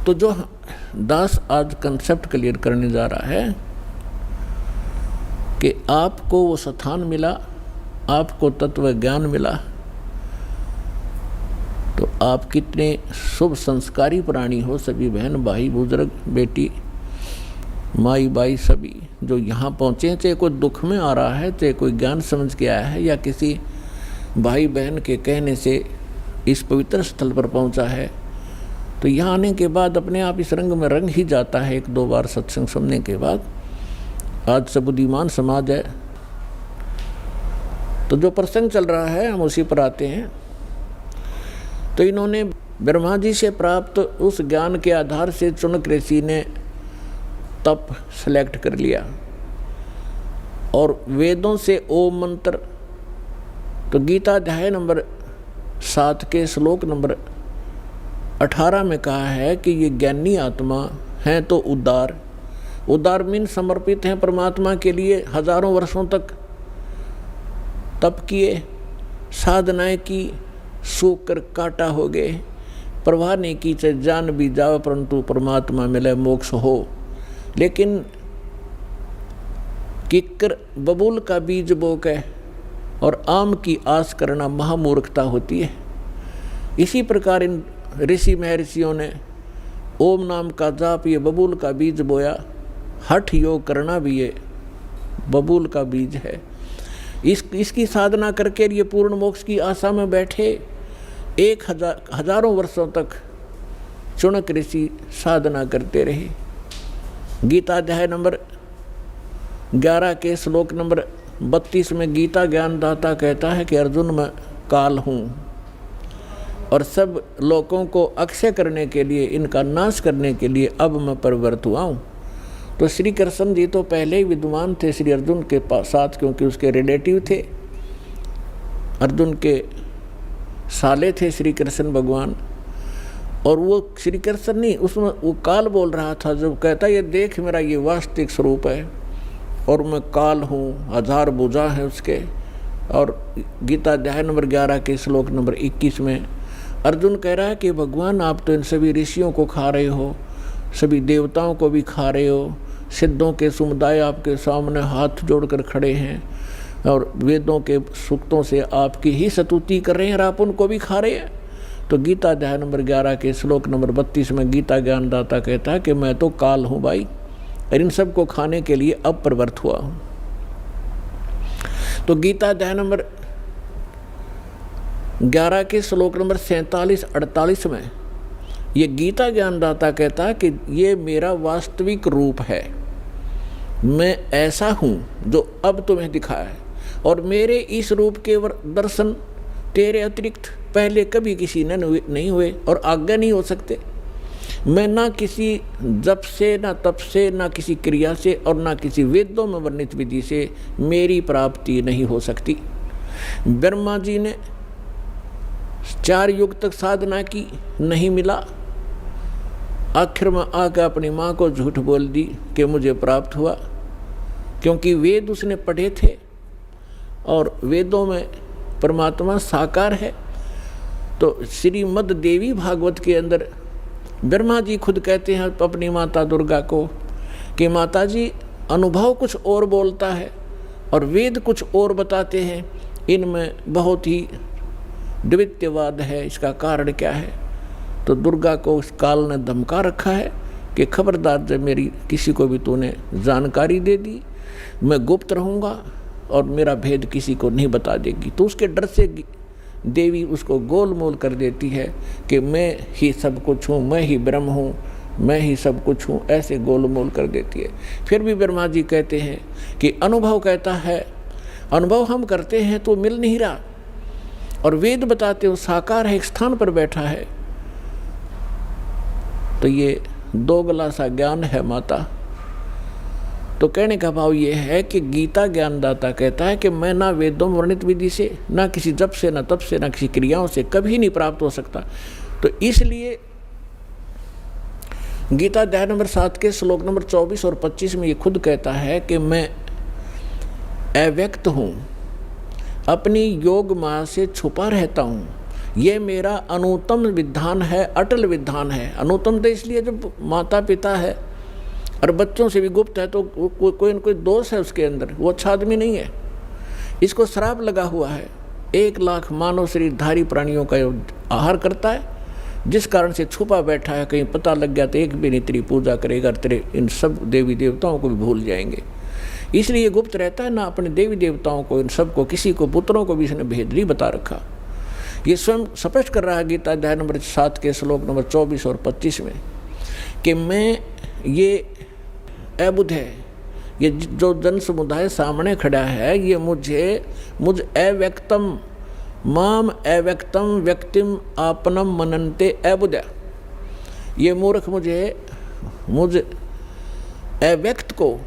तो जो दास आज कंसेप्ट क्लियर करने जा रहा है कि आपको वो स्थान मिला, आपको तत्व ज्ञान मिला, तो आप कितने शुभ संस्कारी प्राणी हो। सभी बहन भाई बुजुर्ग बेटी माई बाई सभी जो यहाँ पहुँचे, चाहे कोई दुख में आ रहा है, चाहे कोई ज्ञान समझ के आया है, या किसी भाई बहन के कहने से इस पवित्र स्थल पर पहुँचा है, तो यहाँ आने के बाद अपने आप इस रंग में रंग ही जाता है। 1-2 बार सत्संग सुनने के बाद आज से बुद्धिमान समाज है। तो जो प्रसंग चल रहा है हम उसी पर आते हैं। तो इन्होंने ब्रह्मा जी से प्राप्त उस ज्ञान के आधार से चुनक ऋषि ने तप सेलेक्ट कर लिया और वेदों से ओम मंत्र, तो गीता अध्याय नंबर 7 के श्लोक नंबर 18 में कहा है कि ये ज्ञानी आत्मा हैं तो उदार मीन समर्पित हैं परमात्मा के लिए। हजारों वर्षों तक तप किए, साधनाएं की, सूख कर काटा हो गए, परवाह नहीं की चाहे जान भी जाओ, परंतु परमात्मा मिले मोक्ष हो। लेकिन किक्कर बबूल का बीज बोके और आम की आस करना महामूर्खता होती है। इसी प्रकार इन ऋषि महर्षियों ने ओम नाम का जाप ये बबूल का बीज बोया, हठ योग करना भी ये बबूल का बीज है। इसकी साधना करके ये पूर्ण मोक्ष की आशा में बैठे। हजारों वर्षों तक चुनक ऋषि साधना करते रहे। गीता अध्याय नंबर 11 के श्लोक नंबर 32 में गीता ज्ञानदाता कहता है कि अर्जुन मैं काल हूँ और सब लोगों को अक्षय करने के लिए, इनका नाश करने के लिए अब मैं प्रवृत्त हुआ हूँ। तो श्री कृष्ण जी तो पहले ही विद्वान थे श्री अर्जुन के साथ, क्योंकि उसके रिलेटिव थे, अर्जुन के साले थे श्री कृष्ण भगवान। और वो श्री कृष्ण नहीं, उसमें वो काल बोल रहा था जब कहता ये देख मेरा ये वास्तविक स्वरूप है और मैं काल हूँ, 1000 भुजा है उसके। और गीता अध्याय नंबर 11 के श्लोक नंबर 21 में अर्जुन कह रहा है कि भगवान आप तो इन सभी ऋषियों को खा रहे हो, सभी देवताओं को भी खा रहे हो, सिद्धों के समुदाय आपके सामने हाथ जोड़कर खड़े हैं और वेदों के सूक्तों से आपकी ही स्तुति कर रहे हैं और आप उनको भी खा रहे हैं। तो गीता अध्याय नंबर 11 के श्लोक नंबर 32 में गीता ज्ञानदाता कहता है कि मैं तो काल हूँ भाई, और इन सब को खाने के लिए अब प्रवृत्त हुआ हूँ। तो गीता अध्याय नंबर 11 के श्लोक नंबर 47-48 में ये गीता ज्ञानदाता कहता है कि ये मेरा वास्तविक रूप है, मैं ऐसा हूँ जो अब तुम्हें दिखा है, और मेरे इस रूप के दर्शन तेरे अतिरिक्त पहले कभी किसी ने नहीं हुए और आगे नहीं हो सकते। मैं ना किसी जप से, ना तप से, ना किसी क्रिया से और ना किसी वेदों में वर्णित विधि से मेरी प्राप्ति नहीं हो सकती। ब्रह्मा जी ने 4 युग तक साधना की, नहीं मिला। आखिर में आकर अपनी माँ को झूठ बोल दी कि मुझे प्राप्त हुआ, क्योंकि वेद उसने पढ़े थे और वेदों में परमात्मा साकार है। तो श्रीमद् देवी भागवत के अंदर ब्रह्मा जी खुद कहते हैं अपनी माता दुर्गा को कि माता जी अनुभव कुछ और बोलता है और वेद कुछ और बताते हैं, इनमें बहुत ही द्वितीयवाद है, इसका कारण क्या है। तो दुर्गा को उस काल ने धमका रखा है कि खबरदार जब मेरी किसी को भी तूने जानकारी दे दी, मैं गुप्त रहूँगा और मेरा भेद किसी को नहीं बता देगी। तो उसके डर से देवी उसको गोलमोल कर देती है कि मैं ही सब कुछ हूँ, मैं ही ब्रह्म हूँ, मैं ही सब कुछ हूँ, ऐसे गोलमोल कर देती है। फिर भी ब्रह्मा जी कहते हैं कि अनुभव कहता है, अनुभव हम करते हैं तो मिल नहीं रहा, और वेद बताते हो साकार है, एक स्थान पर बैठा है। तो ये दोगला सा ज्ञान है माता। तो कहने का भाव ये है कि गीता ज्ञानदाता कहता है कि मैं ना वेदों में वर्णित विधि से, ना किसी जप से, ना तप से, ना किसी क्रियाओं से कभी नहीं प्राप्त हो सकता। तो इसलिए गीता अध्याय नंबर 7 के श्लोक नंबर 24 और 25 में ये खुद कहता है कि मैं अव्यक्त हूँ, अपनी योग माया से छुपा रहता हूँ, ये मेरा अनुत्तम विधान है, अटल विधान है। अनुत्तम तो इसलिए जब माता पिता है और बच्चों से भी गुप्त है तो कोई न कोई दोष है उसके अंदर, वो अच्छा आदमी नहीं है। इसको श्राप लगा हुआ है। 1 लाख मानव शरीरधारी प्राणियों का आहार करता है, जिस कारण से छुपा बैठा है। कहीं पता लग गया तो एक भी नहीं तेरी पूजा करेगा, तेरे इन सब देवी देवताओं को भी भूल जाएंगे। इसलिए ये गुप्त रहता है ना, अपने देवी देवताओं को, इन सबको, किसी को, पुत्रों को भी इसने भेद नहीं बता रखा। ये स्वयं स्पष्ट कर रहा है गीता अध्याय नंबर 7 के श्लोक नंबर 24 और 25 में कि मैं ये अबुध है, ये जो जन समुदाय सामने खड़ा है, ये मुझ अव्यक्तम माम अव्यक्तम व्यक्तिम आपनम मनन्ते अबुध। ये मूर्ख मुझ अव्यक्त को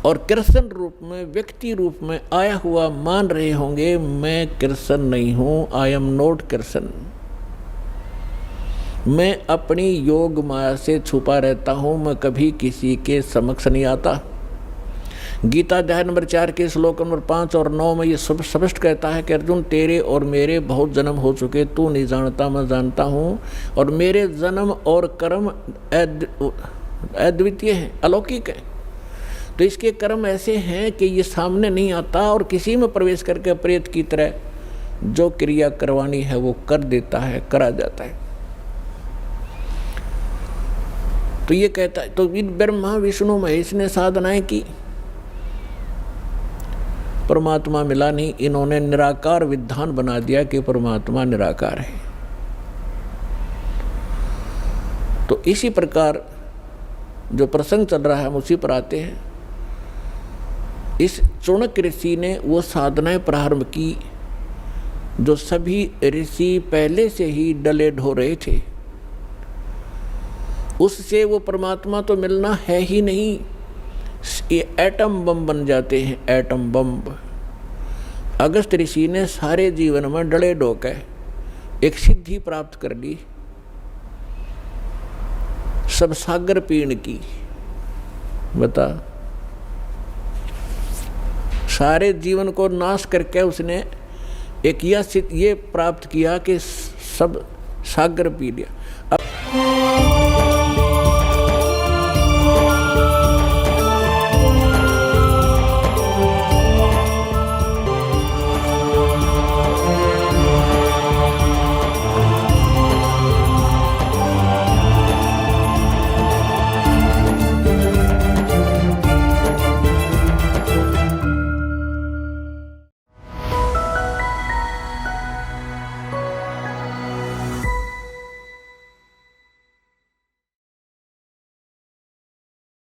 और कृष्ण रूप में, व्यक्ति रूप में आया हुआ मान रहे होंगे। मैं कृष्ण नहीं हूँ, आई एम नॉट कृष्ण। मैं अपनी योग माया से छुपा रहता हूँ, मैं कभी किसी के समक्ष नहीं आता। गीता अध्याय नंबर 4 के श्लोक नंबर 5 और 9 में ये सब स्पष्ट कहता है कि अर्जुन, तेरे और मेरे बहुत जन्म हो चुके, तू नहीं जानता, मैं जानता हूँ। और मेरे जन्म और कर्म अद्वितीय हैं, अलौकिक हैं। तो इसके कर्म ऐसे हैं कि ये सामने नहीं आता और किसी में प्रवेश करके प्रेत की तरह जो क्रिया करवानी है वो कर देता है, करा जाता है। तो ये कहता है, तो ब्रह्मा विष्णु महेश ने साधनाएं की, परमात्मा मिला नहीं। इन्होंने निराकार विधान बना दिया कि परमात्मा निराकार है। तो इसी प्रकार जो प्रसंग चल रहा है हम उसी पर आते हैं। इस चाणक्य ऋषि ने वो साधनाएं प्रारंभ की जो सभी ऋषि पहले से ही डले ढो रहे थे। उससे वो परमात्मा तो मिलना है ही नहीं, ये एटम बम बन जाते हैं, एटम बम। अगस्त ऋषि ने सारे जीवन में डले ढोके एक सिद्धि प्राप्त कर ली, सब सागर पीण की। बता, सारे जीवन को नाश करके उसने एक ये प्राप्त किया कि सब सागर पी लिया। अब